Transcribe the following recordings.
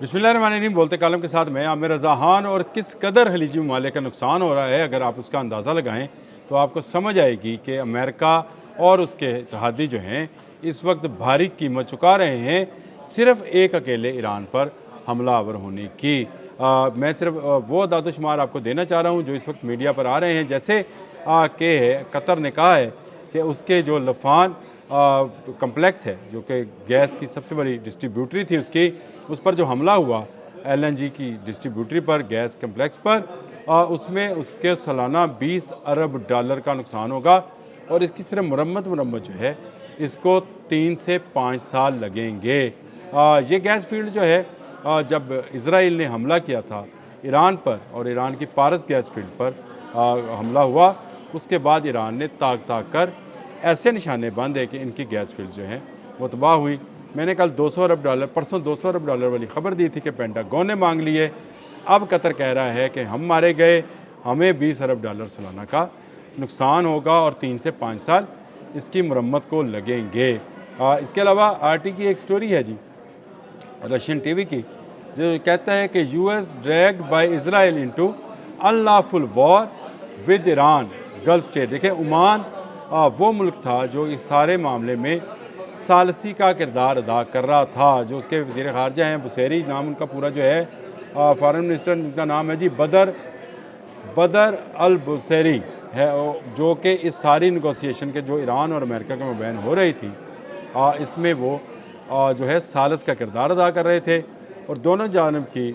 बिस्मिल्लाहिर्रहमानिर्रहीम। बोलते कालम के साथ मैं आमिर रज़ा खान। और किस कदर खलीजी ममालिक का नुकसान हो रहा है, अगर आप उसका अंदाज़ा लगाएं तो आपको समझ आएगी कि अमेरिका और उसके इत्तहादी जो हैं इस वक्त भारी कीमत चुका रहे हैं सिर्फ़ एक अकेले ईरान पर हमलावर होने की। मैं सिर्फ वो अदाद-ओ-शुमार आपको देना चाह रहा हूँ जो इस वक्त मीडिया पर आ रहे हैं, जैसे कि कतर ने कहा है कि उसके जो लफान कम्प्लेक्स है, जो कि गैस की सबसे बड़ी डिस्ट्रीब्यूटरी थी उसकी, उस पर जो हमला हुआ एलएनजी की डिस्ट्रीब्यूटरी पर, गैस कम्प्लेक्स पर, उसमें उसके सालाना 20 अरब डॉलर का नुकसान होगा। और इसकी सिर्फ मरम्मत जो है इसको 3 से 5 साल लगेंगे। ये गैस फील्ड जो है, जब इसराइल ने हमला किया था ईरान पर और ईरान की पारस गैस फील्ड पर हमला हुआ, उसके बाद ईरान ने ताक कर ऐसे निशाने बांधे कि इनकी गैस फील्ड जो हैं वो तबाह हुई। मैंने कल 200 अरब डॉलर, परसों 200 अरब डॉलर वाली खबर दी थी कि पेंटागन ने मांग लिए। अब कतर कह रहा है कि हम मारे गए, हमें 20 अरब डॉलर सालाना का नुकसान होगा और 3 से 5 साल इसकी मरम्मत को लगेंगे। इसके अलावा आरटी की एक स्टोरी है जी, रशियन टीवी की, जो कहता है कि US dragged by Israel into unlawful war with Iran Gulf state. देखिए, ओमान वो मुल्क था जो इस सारे मामले में सालसी का किरदार अदा कर रहा था। जो उसके वज़ीर ख़ारजा हैं, बुसैरी नाम उनका पूरा जो है, फॉरेन मिनिस्टर उनका नाम है जी बदर अल बुसैरी है, जो कि इस सारी नेगोशिएशन के जो ईरान और अमेरिका के मबैन हो रही थी, इसमें वो जो है सालस का किरदार अदा कर रहे थे। और दोनों जानब की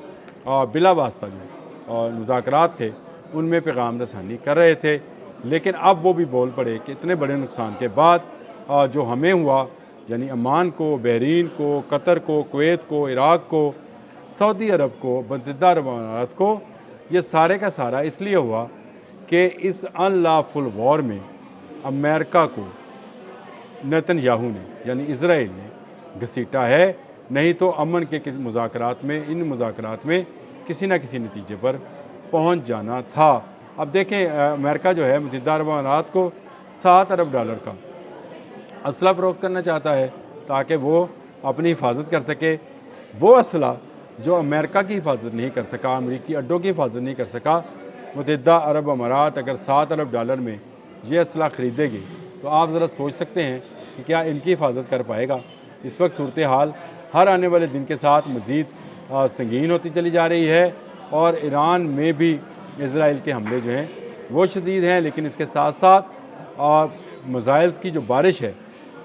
बिला वास्ता जो मुज़ाकरात थे उनमें पैगाम रसानी कर रहे थे। लेकिन अब वो भी बोल पड़े कि इतने बड़े नुकसान के बाद जो हमें हुआ, यानी अमान को, बहरीन को, कतर को, कुवैत को, इराक़ को, सऊदी अरब को, मुत्तहिदा अरब अमारात को, ये सारे का सारा इसलिए हुआ कि इस अनलॉफुल वॉर में अमेरिका को नेतन्याहू ने, यानी इसराइल ने घसीटा है। नहीं तो अमन के किसी मुज़ाकरात में, इन मुज़ाकरात में किसी न किसी नतीजे पर पहुंच जाना था। अब देखें, अमेरिका जो है मुत्तहिदा अरब अमारात को 7 अरब डॉलर का असला फ़रोख्त करना चाहता है ताकि वो अपनी हिफाजत कर सके। वो असला जो अमेरिका की हिफाजत नहीं कर सका, अमरीकी अड्डों की हिफाजत नहीं कर सका, मुत्तहिदा अरब अमारात अगर 7 अरब डॉलर में ये असला ख़रीदेगी तो आप ज़रा सोच सकते हैं कि क्या इनकी हिफाजत कर पाएगा। इस वक्त सूरत हाल हर आने वाले दिन के साथ मज़ीद संगीन होती चली जा रही है और ईरान में भी इसराइल के हमले जो हैं वो शदीद हैं। लेकिन इसके साथ साथ मिसाइल्स की जो बारिश है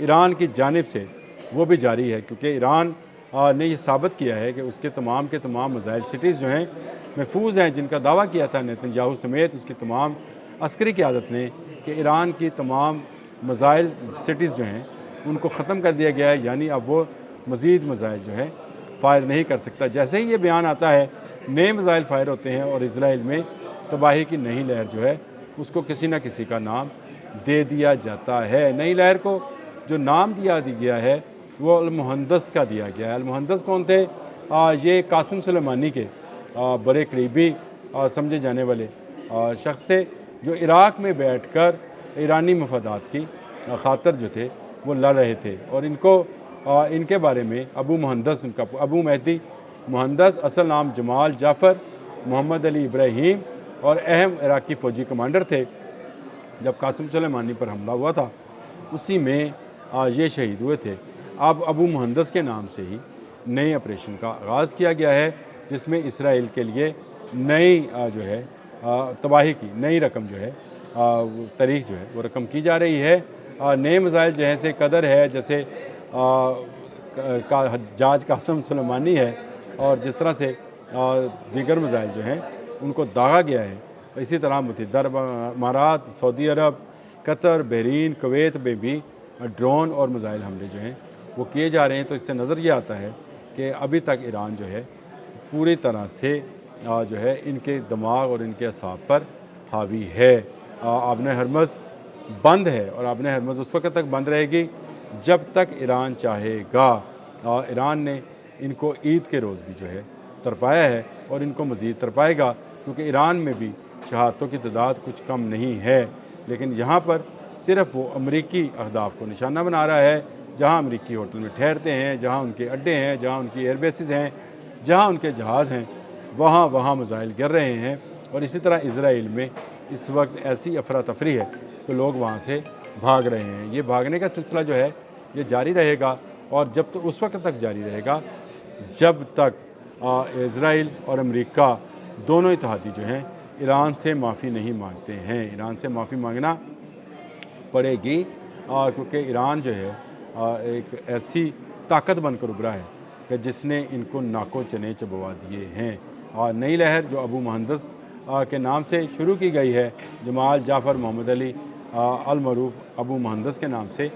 ईरान की जानिब से वो भी जारी है, क्योंकि ईरान ने ये साबित किया है कि उसके तमाम के तमाम मिसाइल सिटीज़ जो हैं महफूज हैं, जिनका दावा किया था नेतन्याहू समेत उसकी तमाम अस्करी क़यादत ने कि ईरान की तमाम मिसाइल सिटीज़ जो हैं उनको ख़त्म कर दिया गया है, यानी अब वो मज़ीद मिसाइल जो है फ़ायर नहीं कर सकता। जैसे ही ये बयान आता है नए मिसाइल फ़ायर होते हैं और इसराइल में तबाही की नई लहर जो है उसको किसी न किसी का नाम दे दिया जाता है। नई लहर को जो नाम दिया गया है वो अल-मुहंदस का दिया गया है। अल-मुहंदस कौन थे? ये कासिम सुलेमानी के बड़े करीबी समझे जाने वाले शख्स थे, जो इराक़ में बैठकर ईरानी मफादात की खातर जो थे वो लड़ रहे थे। और इनके बारे में अबू मुहंदस, उनका अबू मेहदी मुहंदस, असल नाम जमाल जाफ़र मोहम्मद अली इब्राहीम, और अहम इराक़ी फ़ौजी कमांडर थे। जब कासिम सुलेमानी पर हमला हुआ था उसी में ये शहीद हुए थे। अब अबू मुहंदस के नाम से ही नए ऑपरेशन का आगाज़ किया गया है, जिसमें इसराइल के लिए नई जो है तबाही की नई रकम जो है तारीख जो है वो रकम की जा रही है। नए मिसाइल जैसे कदर है, जैसे जहाज कासिम सुलेमानी है, और जिस तरह से दीगर मिसाइल जो हैं उनको दागा गया है, इसी तरह मुत्तहिदा अरब अमारात, सऊदी अरब, कतर, बहरीन, कुवैत में भी ड्रोन और मिसाइल हमले जो हैं वो किए जा रहे हैं। तो इससे नज़र ये आता है कि अभी तक ईरान जो है पूरी तरह से जो है इनके दिमाग और इनके असाब पर हावी है। आबने हरमज़ बंद है और आबने हरमज़ उस वक्त तक बंद रहेगी जब तक ईरान चाहेगा। ईरान ने इनको ईद के रोज़ भी जो है तरपाया है और इनको मज़ीद तरपाएगा, क्योंकि ईरान में भी शहादतों की तादाद कुछ कम नहीं है। लेकिन यहाँ पर सिर्फ वो अमरीकी अहदाफ को निशाना बना रहा है, जहाँ अमरीकी होटल में ठहरते हैं, जहाँ उनके अड्डे हैं, जहाँ उनकी एयर बेसिस हैं, جہاں ان کے جہاز ہیں وہاں میزائل گر رہے ہیں، اور اسی طرح اسرائیل میں اس وقت ایسی افراتفری ہے کہ لوگ وہاں سے بھاگ رہے ہیں۔ یہ بھاگنے کا سلسلہ جو ہے یہ جاری رہے گا، اور جب تو اس وقت تک جاری رہے گا جب تک اسرائیل اور امریکہ دونوں اتحادی جو ہیں ایران سے معافی نہیں مانگتے ہیں۔ ایران سے معافی مانگنا پڑے گی، کیونکہ ایران جو ہے ایک ایسی طاقت بن کر ابھرا ہے کہ جس نے ان کو ناکو چنے چبوا دیے ہیں۔ اور نئی لہر جو ابو مہندس کے نام سے شروع کی گئی ہے، جمال جعفر محمد علی المعروف ابو مہندس کے نام سے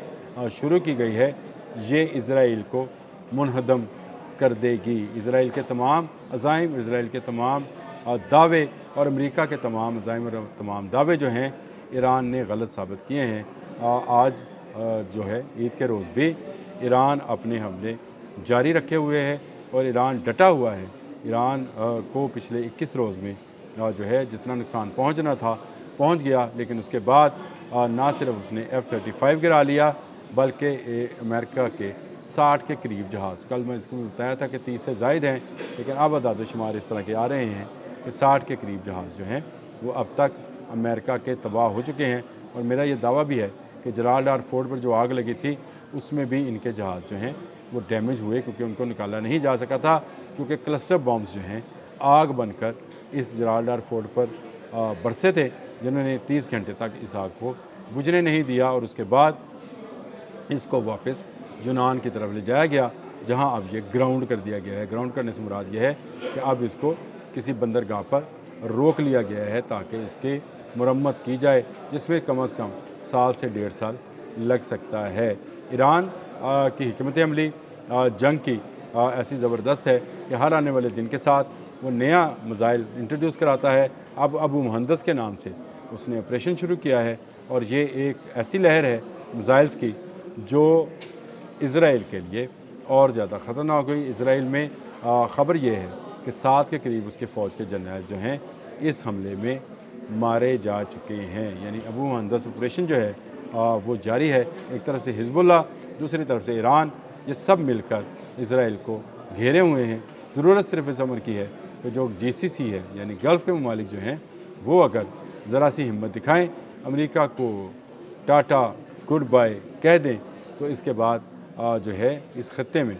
شروع کی گئی ہے، یہ اسرائیل کو منہدم کر دے گی۔ اسرائیل کے تمام عزائم، اسرائیل کے تمام دعوے اور امریکہ کے تمام عزائم اور تمام دعوے جو ہیں ایران نے غلط ثابت کیے ہیں۔ آج جو ہے عید کے روز بھی ایران اپنے حملے جاری رکھے ہوئے ہے، اور ایران ڈٹا ہوا ہے۔ ایران کو پچھلے 21 روز میں جو ہے جتنا نقصان پہنچنا تھا پہنچ گیا، لیکن اس کے بعد نہ صرف اس نے F-35 گرا لیا بلکہ امریکہ کے 60 کے قریب جہاز، کل میں اس کو بتایا تھا کہ 30 سے زائد ہیں، لیکن اب اعداد و شمار اس طرح کے آ رہے ہیں کہ 60 کے قریب جہاز جو ہیں وہ اب تک امریکہ کے تباہ ہو چکے ہیں۔ اور میرا یہ دعویٰ بھی ہے کہ جرالڈار فورٹ پر جو آگ لگی تھی اس میں بھی ان کے جہاز جو ہیں وہ ڈیمیج ہوئے، کیونکہ ان کو نکالا نہیں جا سکا تھا، کیونکہ کلسٹر بامز جو ہیں آگ بن کر اس جرالڈار فورٹ پر برسے تھے، جنہوں نے 30 گھنٹے تک اس آگ کو بجھنے نہیں دیا، اور اس کے بعد اس کو واپس یونان کی طرف لے جایا گیا، جہاں اب یہ گراؤنڈ کر دیا گیا ہے۔ گراؤنڈ کرنے سے مراد یہ ہے کہ اب اس کو کسی بندرگاہ پر روک لیا گیا ہے تاکہ اس کی مرمت کی جائے، جس میں کم از کم 1 سال سے 1.5 سال لگ سکتا ہے۔ ایران کی حکمت عملی جنگ کی ایسی زبردست ہے کہ ہر آنے والے دن کے ساتھ وہ نیا میزائل انٹروڈیوس کراتا ہے۔ اب ابو مہندس کے نام سے اس نے آپریشن شروع کیا ہے، اور یہ ایک ایسی لہر ہے میزائلز کی جو اسرائیل کے لیے اور زیادہ خطرناک ہوئی۔ اسرائیل میں خبر یہ ہے کہ 7 کے قریب اس کے فوج کے جرنیل جو ہیں اس حملے میں مارے جا چکے ہیں۔ یعنی ابو مہندس آپریشن جو ہے وہ جاری ہے، ایک طرف سے حزب اللہ، دوسری طرف سے ایران، یہ سب مل کر اسرائیل کو گھیرے ہوئے ہیں۔ ضرورت صرف اس امر کی ہے کہ جو GCC ہے یعنی گلف کے ممالک جو ہیں وہ اگر ذرا سی ہمت دکھائیں، امریکہ کو ٹاٹا گڈ بائے کہہ دیں، تو اس کے بعد جو ہے اس خطے میں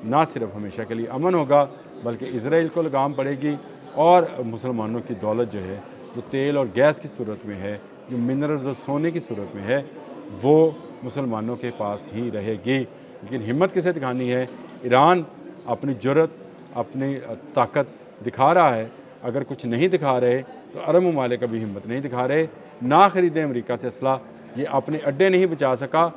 نہ صرف ہمیشہ کے لیے امن ہوگا بلکہ اسرائیل کو لگام پڑے گی، اور مسلمانوں کی دولت جو ہے، جو تیل اور گیس کی صورت میں ہے، جو منرلز اور سونے کی صورت میں ہے، وہ مسلمانوں کے پاس ہی رہے گی۔ لیکن ہمت کسے دکھانی ہے؟ ایران اپنی جرأت، اپنی طاقت دکھا رہا ہے۔ اگر کچھ نہیں دکھا رہے تو عرب ممالک کبھی ہمت نہیں دکھا رہے۔ نہ خریدیں امریکہ سے اسلحہ، یہ اپنے اڈے نہیں بچا سکا،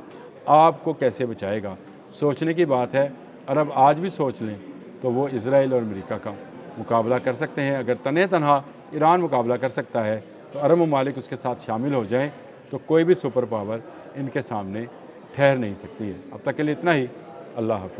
آپ کو کیسے بچائے گا؟ سوچنے کی بات ہے۔ عرب آج بھی سوچ لیں تو وہ اسرائیل اور امریکہ کا مقابلہ کر سکتے ہیں۔ اگر تنہا ایران مقابلہ کر سکتا ہے تو عرب ممالک اس کے ساتھ شامل ہو جائیں تو کوئی بھی سپر پاور ان کے سامنے ٹھہر نہیں سکتی ہے۔ اب تک کے لیے اتنا ہی۔ اللہ حافظ۔